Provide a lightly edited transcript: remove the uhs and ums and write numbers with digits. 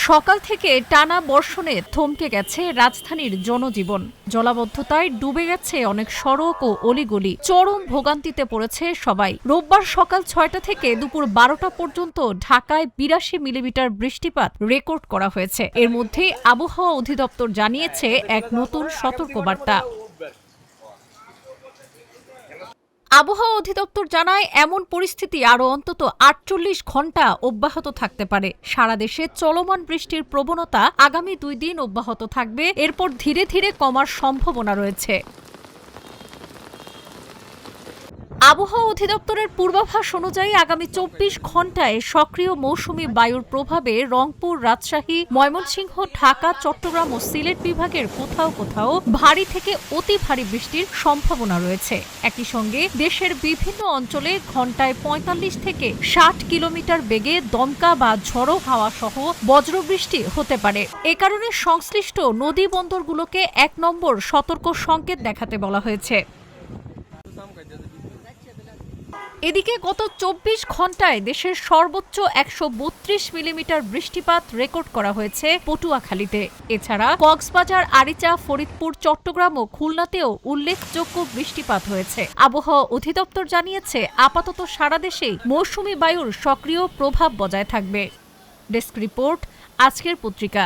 সকাল থেকে টানা বর্ষণে থমকে গেছে রাজধানীর জনজীবন। জলাবদ্ধতায় ডুবে গেছে অনেক সড়ক ও অলিগলি। চরম ভোগান্তিতে পড়েছে সবাই। রোববার সকাল ৬টা থেকে দুপুর ১২টা পর্যন্ত ঢাকায় ৮২ মিলিমিটার বৃষ্টিপাত রেকর্ড করা হয়েছে। এর মধ্যে আবহাওয়া অধিদপ্তর জানিয়েছে এক নতুন সতর্কবার্তা। আবহাওয়া অধিদপ্তর জানায়, এমন পরিস্থিতি আরও অন্তত ৪৮ ঘণ্টা অব্যাহত থাকতে পারে। সারা দেশে চলমান বৃষ্টির প্রবণতা আগামী ২ দিন অব্যাহত থাকবে। এরপর ধীরে ধীরে কমার সম্ভাবনা রয়েছে। আবহাওয়া অধিদপ্তরের পূর্বাভাস অনুযায়ী আগামী ২৪ ঘণ্টায় সক্রিয় মৌসুমী বায়ুর প্রভাবে রংপুর, রাজশাহী, ময়মনসিংহ, ঢাকা, চট্টগ্রাম ও সিলেট বিভাগের কোথাও কোথাও ভারী থেকে অতি ভারী বৃষ্টির সম্ভাবনা রয়েছে। একই সঙ্গে দেশের বিভিন্ন অঞ্চলে ঘণ্টায় ৪৫ থেকে ৬০ কিলোমিটার বেগে দমকা বা ঝড়ো হাওয়া সহ বজ্রবৃষ্টি হতে পারে। এ কারণে সংশ্লিষ্ট নদী বন্দরগুলোকে ১ নম্বর সতর্ক সংকেত দেখাতে বলা হয়েছে। এদিকে গত ২৪ ঘণ্টায় দেশের সর্বোচ্চ ১৩২ মিলিমিটার বৃষ্টিপাত রেকর্ড করা হয়েছে পটুয়াখালীতে। এছাড়া কক্সবাজার, আরিচা, ফরিদপুর, চট্টগ্রাম ও খুলনাতেও উল্লেখযোগ্য বৃষ্টিপাত হয়েছে। আবহাওয়া অধিদপ্তর জানিয়েছে, আপাতত সারা দেশেই মৌসুমী বায়ুর সক্রিয় প্রভাব বজায় থাকবে। ডেস্ক রিপোর্ট, আজকের পত্রিকা।